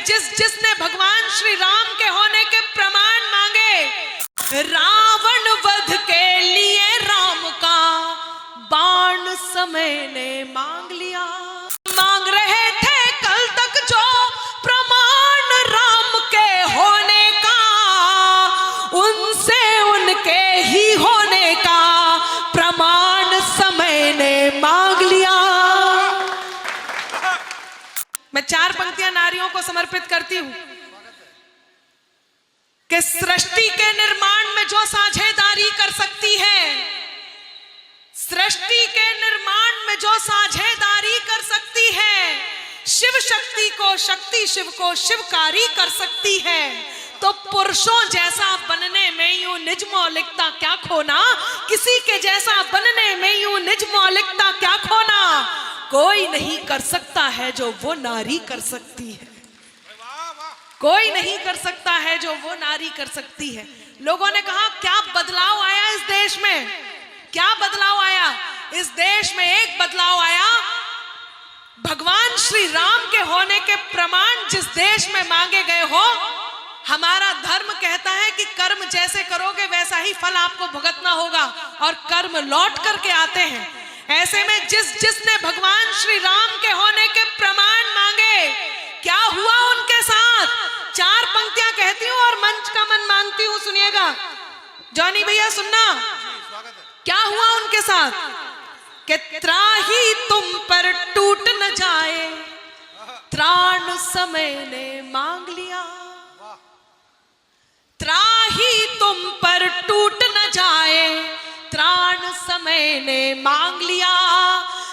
जिसने भगवान श्री राम के होने के प्रमाण मांगे, रावण वध के लिए राम का बाण समय ने मांग लिया। मांग रहे थे कल तक जो प्रमाण राम के होने का, उनसे उनके ही होने का प्रमाण समय ने मांग लिया। मैं 4 पंक्तियां नारियों को समर्पित करती हूं कि सृष्टि के निर्माण में जो साझेदारी कर सकती है, सृष्टि के निर्माण में जो साझेदारी कर सकती है, शिव शक्ति को शक्ति शिव को शिवकारी कर सकती है, तो पुरुषों जैसा बनने में यूं निज मौलिकता क्या खोना, किसी के जैसा बनने में यूं निज मौलिकता क्या खोना, कोई नहीं कर सकता है जो वो नारी कर सकती है। कोई नहीं कर सकता है जो वो नारी कर सकती है। लोगों ने कहा क्या बदलाव आया इस देश में, क्या बदलाव आया इस देश में? एक बदलाव आया, भगवान श्री राम के होने के प्रमाण जिस देश में मांगे गए हो, हमारा धर्म कहता है कि कर्म जैसे करोगे वैसा ही फल आपको भुगतना होगा, और कर्म लौट करके आते हैं। ऐसे में जिसने भगवान श्री राम के होने के प्रमाण मांगे, क्या हुआ उनके साथ? 4 पंक्तियां कहती हूं और मंच का मन मांगती हूं, सुनिएगा। जॉनी भैया सुनना, क्या हुआ उनके साथ? कि त्राही तुम पर टूट न जाए, त्राण समय ने मांग लिया। त्राही तुम पर टूट न जाए, त्राण समय ने मांग लिया।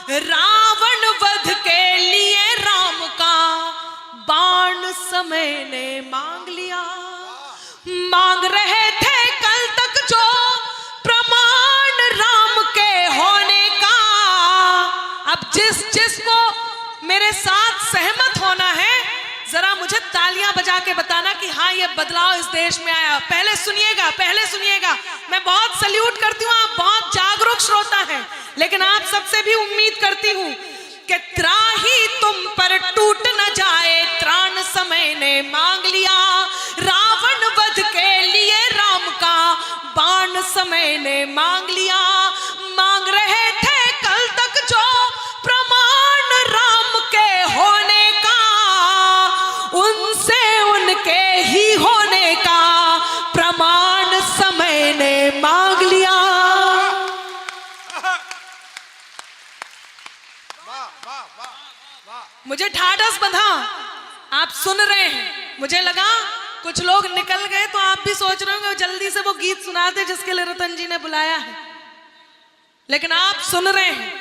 रावण वध के लिए राम का बाण समय ने मांग लिया। मांग रहे थे कल तक जो प्रमाण राम के होने का, अब जिसको मेरे साथ सहमत होना है, जरा मुझे तालियां बजा के बताना कि हाँ ये बदलाव इस देश में आया। पहले सुनिएगा, मैं बहुत सल्यूट करती हूँ, आप बहुत जागरूक श्रोता हैं, लेकिन आप सबसे भी उम्मीद करती हूँ कि त्राही तुम पर टूट न जाए, त्राण समय ने मांग लिया। रावण वध के लिए राम का बाण समय ने मांग लिया। मांग रहे थे कल तक जो प्रमाण राम के होने का, उनसे उनके ही होने का प्रमाण समय ने मांग लिया। मुझे ठाडस बंधा, आप सुन रहे हैं। मुझे लगा कुछ लोग निकल गए तो आप भी सोच रहे होंगे जल्दी से वो गीत सुना दे जिसके लिए रतन जी ने बुलाया है, लेकिन आप सुन रहे हैं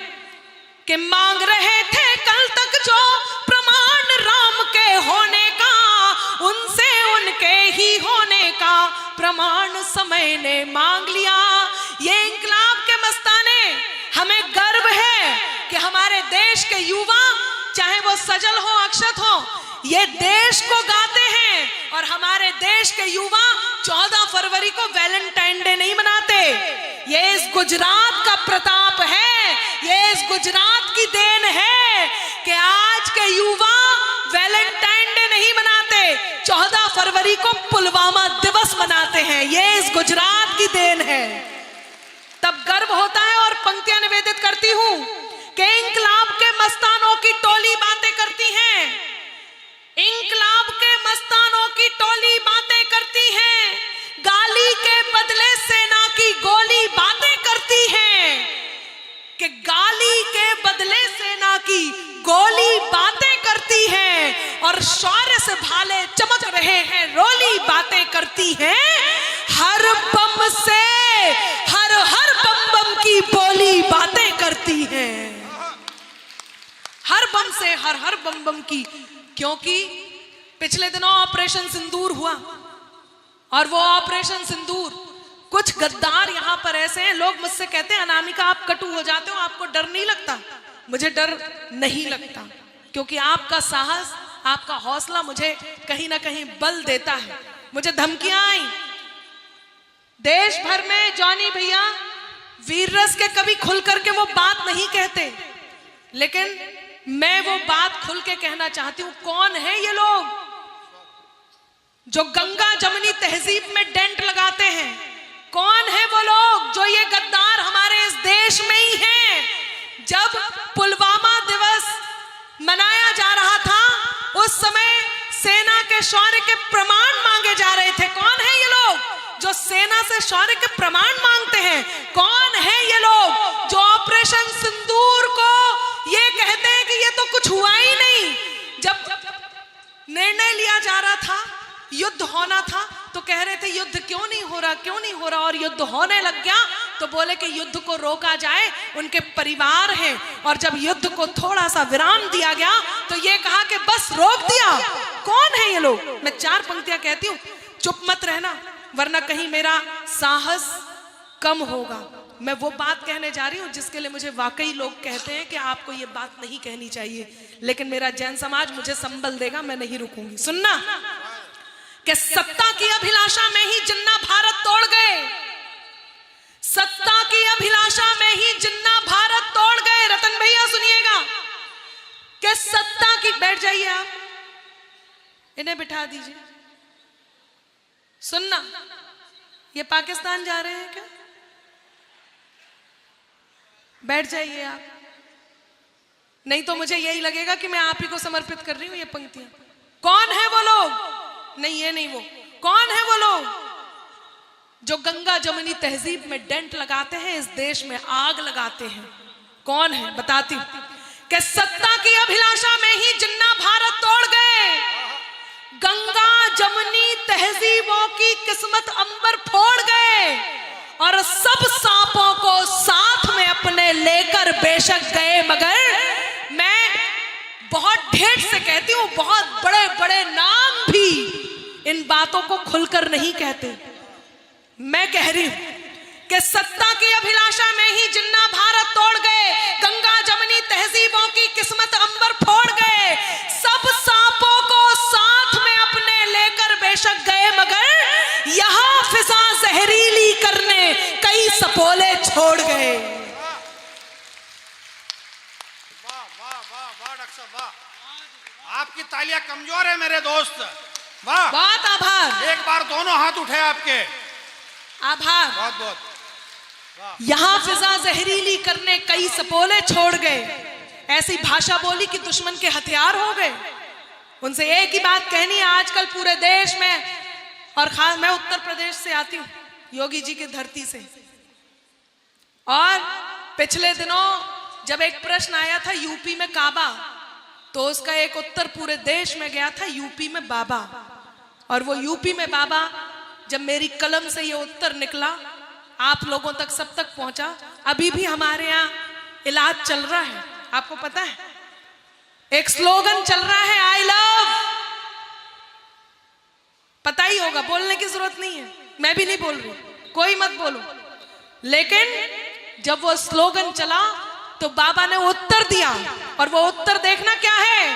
कि मांग रहे थे कल तक जो प्रमाण राम के होने का, उनसे उनके ही होने का प्रमाण समय ने मांग लिया। ये इंकलाब के मस्ताने, हमें गर्व है कि हमारे देश के युवा, चाहे वो सजल हो अक्षत हो, ये देश को गाते हैं, और हमारे देश के युवा 14 फरवरी को वैलेंटाइन डे नहीं मनाते। ये इस गुजरात का प्रताप है, ये इस गुजरात की देन है कि आज के युवा वैलेंटाइन डे नहीं मनाते, 14 फरवरी को पुलवामा दिवस मनाते हैं। ये इस गुजरात की देन है, तब गर्व होता है। और पंक्तियां निवेदित करती हूं कि इंकलाब के मस्तानों की टोली बातें करती है, इंकलाब के मस्तानों की टोली बातें करती है, गाली के बदले सेना की गोली बातें करती है, कि गाली के बदले सेना की गोली बातें करती है, और शौर्य से भाले चमक रहे हैं रोली बातें करती है। हर बम से हर बम की बोली बातें करती है, हर बम से हर बम की। क्योंकि पिछले दिनों ऑपरेशन सिंदूर हुआ, और वो ऑपरेशन सिंदूर, कुछ गद्दार यहां पर ऐसे हैं, लोग मुझसे कहते हैं अनामिका आप कटु हो जाते हो, आपको डर नहीं लगता? मुझे डर नहीं लगता, क्योंकि आपका साहस, आपका हौसला मुझे कहीं ना कहीं बल देता है। मुझे धमकियां आई देश भर में, जॉनी भैया वीर रस के कभी खुल करके वो बात नहीं कहते, लेकिन मैं वो बात खुल के कहना चाहती हूं। कौन है ये लोग? जो गंगा जमुनी तहजीब में डेंट लगाते हैं। कौन है वो लोग जो ये गद्दार हमारे इस देश में ही हैं। जब पुलवामा दिवस मनाया जा रहा था उस समय सेना के शौर्य के प्रमाण मांगे जा रहे थे। कौन है ये लोग जो सेना से शौर्य के प्रमाण मांगते हैं? कौन है ये लोग जो ऑपरेशन सिंदूर को ये कहते हैं कि ये तो कुछ हुआ ही नहीं? जब निर्णय लिया जा रहा था, युद्ध होना था, तो कह रहे थे युद्ध क्यों नहीं हो रहा, क्यों नहीं हो रहा, और युद्ध होने लग गया तो बोले कि युद्ध को रोका जाए, उनके परिवार हैं। और जब युद्ध को थोड़ा सा विराम दिया गया तो ये कहा कि बस रोक दिया। कौन है ये लोग? मैं 4 पंक्तियां कहती हूं, चुप मत रहना वरना कहीं मेरा साहस कम होगा। मैं वो बात कहने जा रही हूं जिसके लिए मुझे वाकई लोग कहते हैं कि आपको ये बात नहीं कहनी चाहिए, लेकिन मेरा जैन समाज मुझे संबल देगा, मैं नहीं रुकूंगी। सुनना कि सत्ता की अभिलाषा में ही जिन्ना भारत तोड़ गए, सत्ता की अभिलाषा में ही जिन्ना भारत तोड़ गए। रतन भैया सुनिएगा कि सत्ता की, बैठ जाइए आप, इन्हें बिठा दीजिए। सुनना, ये पाकिस्तान जा रहे हैं क्या? बैठ जाइए आप, नहीं तो मुझे यही लगेगा कि मैं आप ही को समर्पित कर रही हूं ये पंक्तियां। कौन है वो लोग? नहीं ये नहीं वो। कौन है वो लोग जो गंगा जमुनी तहजीब में डेंट लगाते हैं, इस देश में आग लगाते हैं? कौन है? बताती हूं कि सत्ता की अभिलाषा में ही जिन्ना भारत तोड़ गए, गंगा जमुनी तहजीबों की किस्मत अंबर फोड़ गए, और सब सांपों को साथ में अपने लेकर बेशक गए, मगर मैं बहुत ढेर से कहती हूं, बहुत बड़े बड़े नाम भी इन बातों को खुलकर नहीं कहते। मैं कह रही हूं कि सत्ता की अभिलाषा में ही जिन्ना भारत तोड़ गए, गंगा जमुनी तहजीबों की किस्मत अंबर फोड़ गए, सब सांपों को साथ में अपने लेकर बेशक गए, मगर यहां फिजा जहरीली करने कई सपोले छोड़ गए। वाह वाह वाह वाह डॉक्टर साहब वाह, आपकी तालियां कमजोर है मेरे दोस्त। वाह, बहुत आभार। एक बार दोनों हाथ उठे आपके, आभार। बहुत बहुत। यहां फिजा जहरीली करने कई सपोले छोड़ गए, ऐसी भाषा बोली कि दुश्मन के हथियार हो गए। उनसे एक ही बात कहनी है आजकल पूरे देश में, और खास मैं उत्तर प्रदेश से आती हूं, योगी जी की धरती से, और पिछले दिनों जब एक प्रश्न आया था यूपी में काबा, तो उसका एक उत्तर पूरे देश में गया था, यूपी में बाबा। और वो यूपी में बाबा, जब मेरी कलम से ये उत्तर निकला, आप लोगों तक सब तक पहुंचा। अभी भी हमारे यहाँ इलाज चल रहा है, आपको पता है, एक स्लोगन चल रहा है, आई लव, पता ही होगा, बोलने की जरूरत नहीं है, मैं भी नहीं बोल रही, कोई मत बोलो। लेकिन जब वो स्लोगन चला तो बाबा ने उत्तर दिया, और वो उत्तर देखना क्या है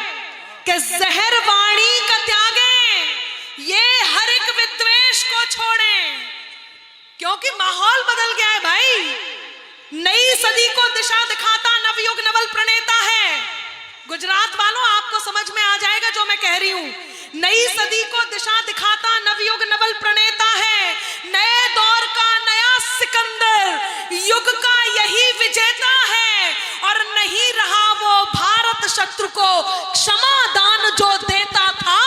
कि जहर वाणी का त्यागे, ये हर एक विद्वेष को छोड़ें, क्योंकि माहौल बदल गया है भाई। नई सदी को दिशा दिखाता नवयुग नवल प्रणेता है। गुजरात वालों, आपको समझ में आ जाएगा जो मैं कह रही हूं। नई सदी को दिशा दिखाता नवयुग नवल प्रणेता है, नए दौर का नया सिकंदर, युग का यही विजेता है, और नहीं रहा वो भारत शत्रु को क्षमा दान जो देता था,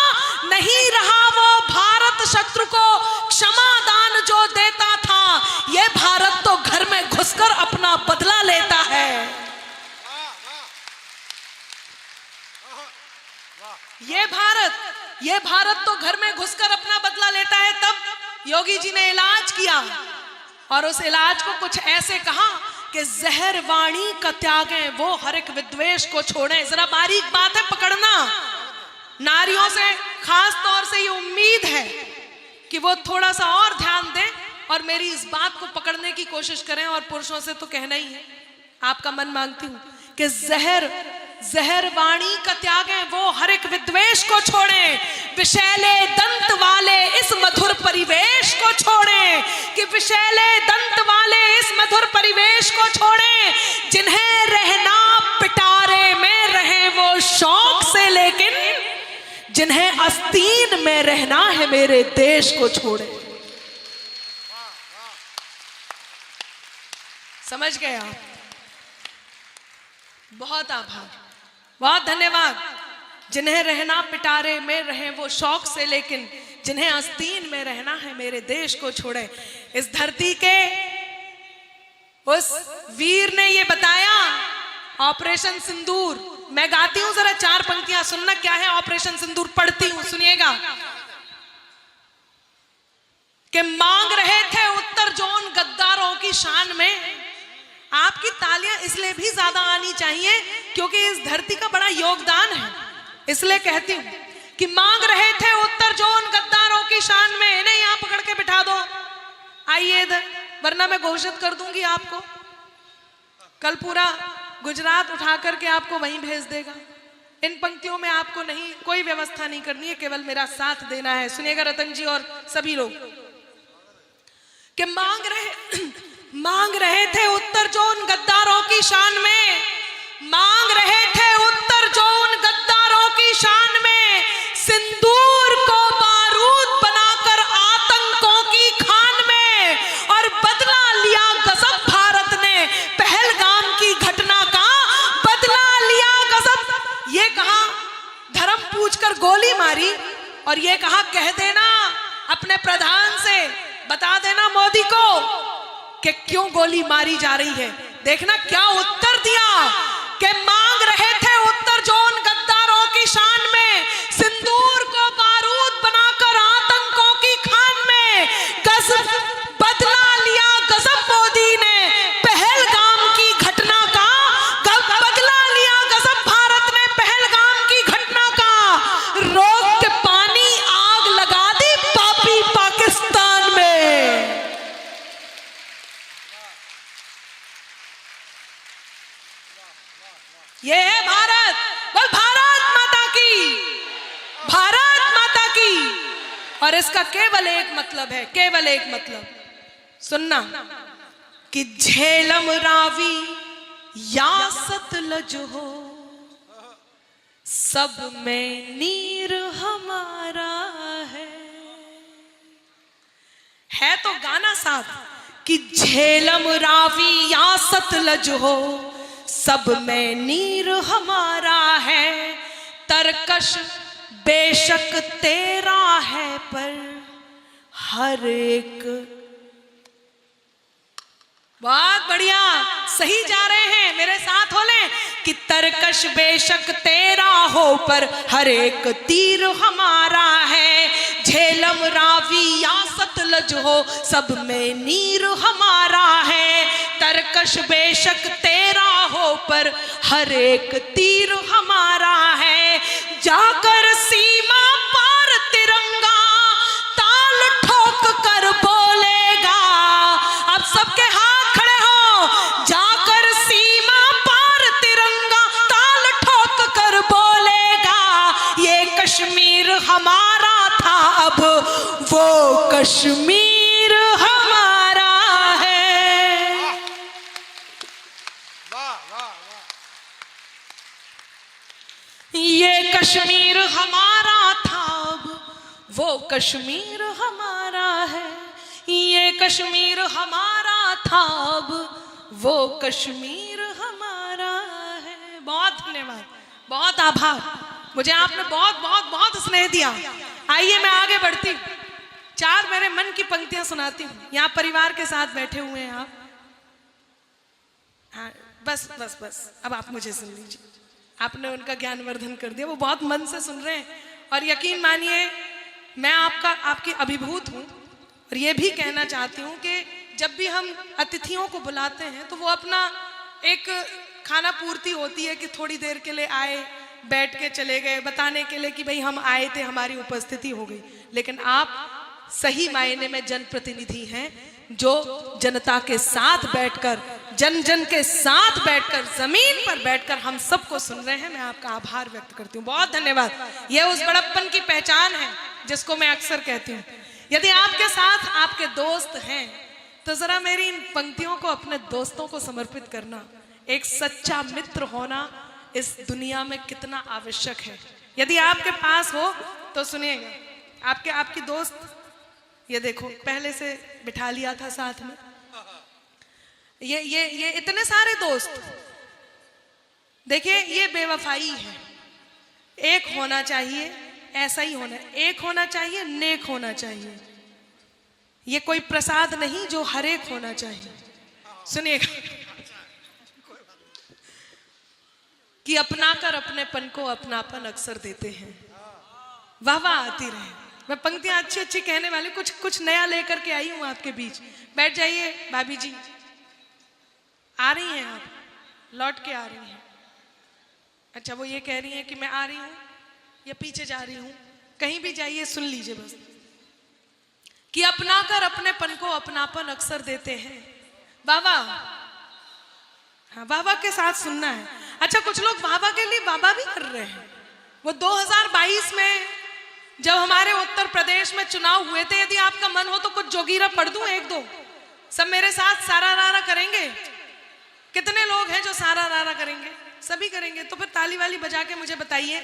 नहीं रहा वो भारत शत्रु को क्षमा दान जो देता था। ये भारत तो घर में घुसकर अपना बदला लेता है। ये भारत तो घर में घुसकर अपना बदला लेता है। तब योगी जी ने इलाज किया, और उस इलाज को कुछ ऐसे कहा कि जहर वाणी का त्यागे, वो हर एक विद्वेष को छोड़े। जरा बारीक बात है, पकड़ना। नारियों से खास तौर से ये उम्मीद है कि वो थोड़ा सा और ध्यान दें और मेरी इस बात को पकड़ने की कोशिश करें, और पुरुषों से तो कहना ही है, आपका मन मांगती हूं कि जहर वाणी का त्यागे, वो हर एक विद्वेष को छोड़े, विषैले दंत वाले इस मधुर परिवेश को छोड़े, कि विषैले दंत वाले इस मधुर परिवेश को छोड़े, जिन्हें रहना पिटारे में रहे वो शौक से, लेकिन जिन्हें आस्तीन में रहना है मेरे देश को छोड़े। समझ गए आप? बहुत आभार, बहुत धन्यवाद। जिन्हें रहना पिटारे में रहे वो शौक से, लेकिन जिन्हें आस्तीन में रहना है मेरे देश को छोड़े। इस धरती के उस वीर ने ये बताया, ऑपरेशन सिंदूर। मैं गाती हूं, जरा 4 पंक्तियां सुनना क्या है ऑपरेशन सिंदूर, पढ़ती हूं, सुनिएगा। कि मांग रहे थे उत्तर जोन गद्दारों की शान में। आपकी तालियां इसलिए भी ज्यादा आनी चाहिए क्योंकि इस धरती का बड़ा योगदान है, इसलिए कहती हूं कि मांग रहे थे उत्तर जोन गद्दारों की शान में। इन्हें यहां पकड़ के बिठा दो, आइए इधर, वरना मैं घोषित कर दूंगी आपको। कल पूरा गुजरात उठा करके आपको वहीं भेज देगा। इन पंक्तियों में आपको नहीं, कोई व्यवस्था नहीं करनी है, केवल मेरा साथ देना है। सुनिएगा रतन जी और सभी लोग, कि मांग रहे थे उत्तर जोन गद्दारों की शान में, मांग रहे थे उत्तर जोन गद्दारों की शान में, सिंदूर को बारूद बनाकर आतंकों की खान में, और बदला लिया गजब भारत ने पहलगाम की घटना का, बदला लिया गजब। ये कहा धर्म पूछकर गोली मारी, और ये कहा कह देना अपने प्रधान से, बता देना मोदी को कि क्यों गोली मारी जा रही है। देखना क्या उत्तर दिया, कि मांग रहे थे उत्तर जोन गद्दारों की शान में, सिंदूर को बारूद बनाकर आतंकों की खान में, गजब बदला लिया गजब मोदी ने पहलगाम की घटना का, बदला लिया गजब भारत ने पहलगाम की घटना का, रोक के पानी आग लगा दी पापी पाकिस्तान में। ये है भारत। बोल भारत माता की, भारत माता की। और इसका केवल एक मतलब है, केवल एक मतलब, सुनना, कि झेलम रावी या सतलज हो, सब में नीर हमारा है तो गाना साथ, कि झेलम रावी या सतलज हो, सब में नीर हमारा है, तरकश बेशक तेरा है, पर हर एक। बहुत बढ़िया, सही जा रहे हैं, मेरे साथ हो ले, कि तरकश बेशक तेरा हो, पर हर एक तीर हमारा है, झेलम रावी या सतलज हो, सब में नीर हमारा है, तरकश बेशक तेरा हो, पर हर एक तीर हमारा है, जाकर सीमा पार तिरंगा ताल ठोक कर बोलेगा। अब सबके हाथ खड़े हो, जाकर सीमा पार तिरंगा ताल ठोक कर बोलेगा, ये कश्मीर हमारा था, अब वो कश्मीर हमारा है। वाह वाह वाह। ये कश्मीर हमारा था, अब वो कश्मीर हमारा है, ये कश्मीर हमारा था, अब वो कश्मीर हमारा है। बहुत धन्यवाद, बहुत आभार, मुझे आपने बहुत बहुत बहुत स्नेह दिया। आइए मैं आगे बढ़ती हूँ, 4 मेरे मन की पंक्तियां सुनाती हूँ। यहाँ परिवार के साथ बैठे हुए हैं आप, हाँ, बस बस बस, अब आप मुझे सुन लीजिए। आपने उनका ज्ञानवर्धन कर दिया, वो बहुत मन से सुन रहे हैं, और यकीन मानिए मैं आपकी अभिभूत हूँ। और ये भी कहना चाहती हूँ कि जब भी हम अतिथियों को बुलाते हैं तो वो अपना एक खाना पूर्ति होती है कि थोड़ी देर के लिए आए, बैठ के चले गए, बताने के लिए कि भाई हम आए थे, हमारी उपस्थिति हो गई। लेकिन आप सही मायने में जनप्रतिनिधि हैं, जो जनता के साथ बैठकर, जन जन के साथ बैठकर, जमीन पर बैठकर हम सबको सुन रहे हैं। मैं आपका आभार व्यक्त करती हूँ, बहुत धन्यवाद। यह उस बड़प्पन की पहचान है जिसको मैं अक्सर कहती हूँ। यदि आपके साथ आपके दोस्त हैं तो जरा मेरी इन पंक्तियों को अपने दोस्तों को समर्पित करना। एक सच्चा मित्र होना इस दुनिया में कितना आवश्यक है। यदि आपके पास हो तो सुनिएगा। आपकी दोस्त, ये देखो पहले से बिठा लिया था साथ में, ये इतने सारे दोस्त, देखिए ये बेवफाई है। एक होना चाहिए, ऐसा ही होना, एक होना चाहिए, नेक होना चाहिए। ये कोई प्रसाद नहीं जो हर एक होना चाहिए। सुनिएगा कि अपनाकर अपनेपन को अपनापन अक्सर देते हैं। वाह वाह आती रहे। मैं पंक्तियां अच्छी अच्छी कहने वाली, कुछ नया लेकर के आई हूं आपके बीच। बैठ जाइए भाभी जी, आ रही हैं आप, लौट के आ रही हैं। अच्छा, वो ये कह रही हैं कि मैं आ रही हूं या पीछे जा रही हूं, कहीं भी जाइए सुन लीजिए बस, कि अपनाकर अपनेपन को अपनापन अक्सर देते हैं। बाबा, हाँ बाबा के साथ सुनना है। अच्छा, कुछ लोग बाबा के लिए बाबा भी कर रहे हैं। वो 2022 में जब हमारे उत्तर प्रदेश में चुनाव हुए थे, यदि आपका मन हो तो कुछ जोगीरा पढ़ दूं, एक दो, सब मेरे साथ सारा रारा करेंगे। कितने लोग हैं जो सारा रारा करेंगे? सभी करेंगे। तो फिर ताली वाली बजा के मुझे बताइए।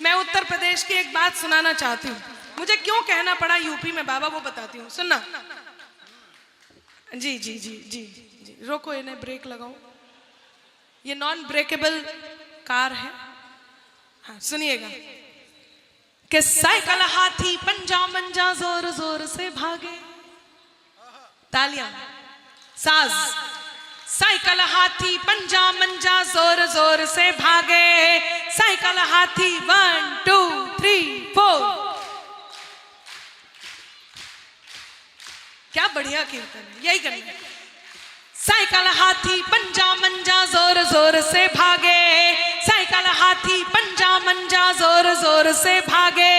मैं उत्तर प्रदेश की एक बात सुनाना चाहती हूँ, मुझे क्यों कहना पड़ा यूपी में बाबा, वो बताती हूँ, सुनना। जी जी जी जी जी, रोको, इन्हें ब्रेक लगाओ, ये नॉन ब्रेकेबल कार है। हाँ सुनिएगा कि साइकिल हाथी पंजा मंजा जोर जोर से भागे, तालियां, साज। साइकिल हाथी पंजा मंजा जोर जोर से भागे, साइकिल हाथी 1 2 3 4। क्या बढ़िया कीर्तन है, यही करना है। साइकिल हाथी पंजा मंजा जोर जोर से भागे, साइकिल हाथी पंजा मंजा जोर जोर से भागे,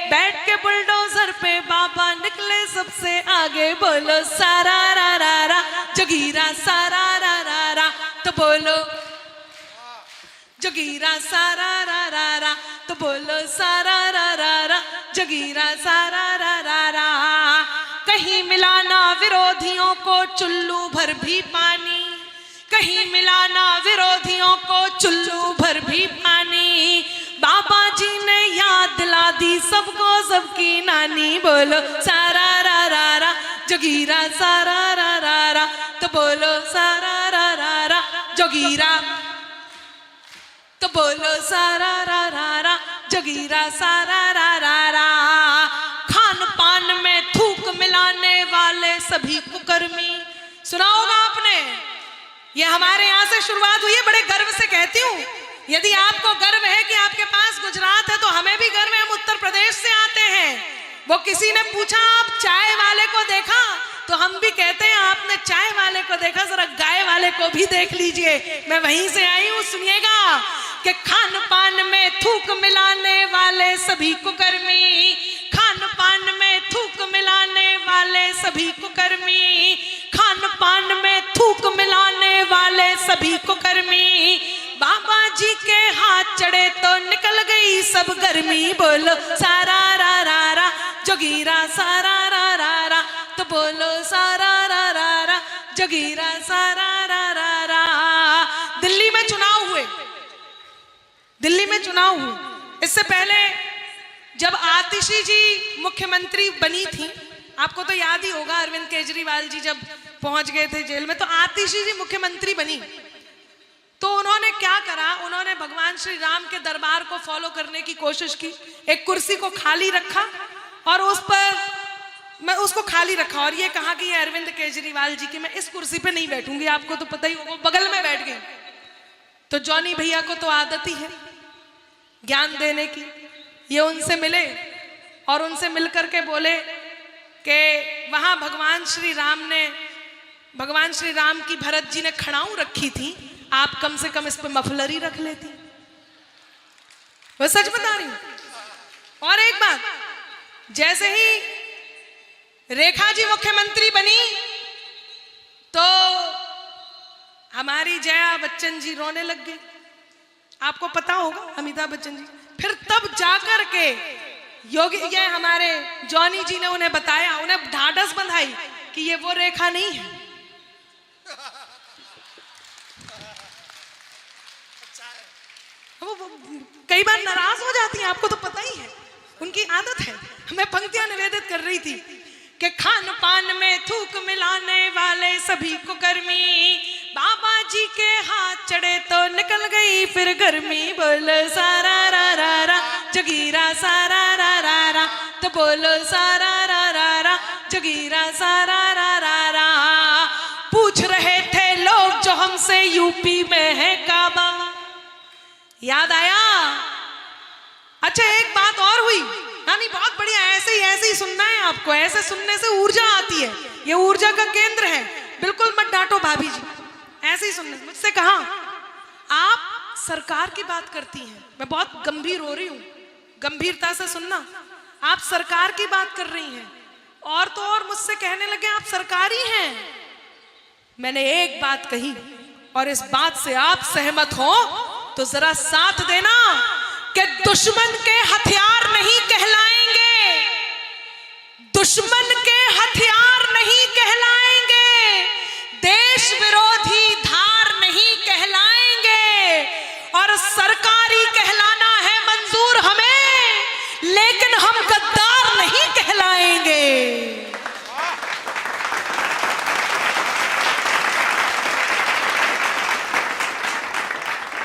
बैठ के बुलडोजर पे बाबा निकले सबसे आगे। बोलो सारा रा रा रा जोगीरा, सारा रा रा रा, तो बोलो जोगीरा, सारा रा रा रा, तो बोलो सारा रा रा रा जोगीरा, सारा रा रा रा। कहीं मिलाना विरोधियों को चुल्लू भर भी पानी, कहीं मिलाना विरोधियों को चुल्लू भर भी पानी। बाबा जी ने याद दिला दी सबको सबकी नानी। बोलो सारा रा रा रा जोगीरा, सारा रा रा रा, तो बोलो सारा रा रा रा जोगीरा, तो बोलो सारा रा रा रा जोगीरा, सारा रा रा रा। खान पान में थूक मिलाने वाले सभी कुकर्मी, सुना होगा आपने। ये हमारे यहाँ से शुरुआत हुई है, बड़े गर्व से कहती हूँ। यदि आपको गर्व है कि आपके पास गुजरात है, तो हमें भी गर्व है, हम उत्तर प्रदेश से आते हैं। वो किसी ने पूछा आप चाय वाले को देखा, तो हम भी कहते हैं आपने चाय वाले को देखा, जरा गाय वाले को भी देख लीजिए। मैं वहीं से आई हूँ, सुनिएगा कि खान पान में थूक मिलाने वाले सभी कुकर्मी, खान पान में थूक मिलाने वाले सभी कुकर्मी, खान पान में थूक मिलाने वाले सभी कुकर्मी। बाबा जी के हाथ चढ़े तो निकल गई सब गर्मी। बोलो सारा रा रा रा जोगीरा, सारा रा रा रा, तो बोलो सारा रा रा रा जोगीरा, सारा रा रा रा। दिल्ली में चुनाव हुए, दिल्ली में चुनाव हुए। इससे पहले जब आतिशी जी मुख्यमंत्री बनी थी, आपको तो याद ही होगा, अरविंद केजरीवाल जी जब पहुंच गए थे जेल में, तो आतिशी जी मुख्यमंत्री बनी। तो उन्होंने क्या करा, उन्होंने भगवान श्री राम के दरबार को फॉलो करने की कोशिश की। एक कुर्सी को खाली रखा और उस पर मैं उसको खाली रखा और ये कहा कि ये अरविंद केजरीवाल जी की, मैं इस कुर्सी पे नहीं बैठूंगी, आपको तो पता ही होगा, बगल में बैठ गए। तो जॉनी भैया को तो आदत ही है ज्ञान देने की। ये उनसे मिले और उनसे मिलकर के बोले कि वहां भगवान श्री राम की भरत जी ने खड़ाऊ रखी थी, आप कम से कम इस पे मफलरी रख लेती। वो सच बता रही हूं। और एक बात, जैसे ही रेखा जी मुख्यमंत्री बनी तो हमारी जया बच्चन जी रोने लग गई, आपको पता होगा, अमिताभ बच्चन जी। फिर तब जाकर के योगी, ये हमारे जॉनी जी ने उन्हें बताया, उन्हें ढाढ़स बंधाई कि ये वो रेखा नहीं है। वो कई बार नाराज हो जाती हैं, आपको तो पता ही है, उनकी आदत है। मैं पंक्तियां निवेदित कर रही थी कि खान पान में थूक मिलाने वाले सभी को गर्मी, बाबा जी के हाथ चढ़े तो निकल गई फिर गर्मी। बोलो सारा रा रा रा जगीरा सारा रा रा रा, तो बोलो सारा रा रा रा जगीरा सारा रा रा रा। पूछ रहे थे लोग जो हमसे यूपी में है काबा, याद आया? अच्छा एक बात और हुई, नहीं बहुत बढ़िया, ऐसे ही सुनना है आपको, ऐसे सुनने से ऊर्जा आती है, ये ऊर्जा का केंद्र है। बिल्कुल मत डांटो भाभी जी, ऐसे ही सुनने। मुझसे कहा आप सरकार की बात करती हैं, मैं बहुत गंभीर हो रही हूं, गंभीरता से सुनना। आप सरकार की बात कर रही हैं और तो और मुझसे कहने लगे आप सरकारी हैं। मैंने एक बात कही और इस बात से आप सहमत हो तो जरा साथ देना कि दुश्मन के हथियार नहीं कहलाएंगे, दुश्मन के हथियार नहीं कहलाएंगे, देश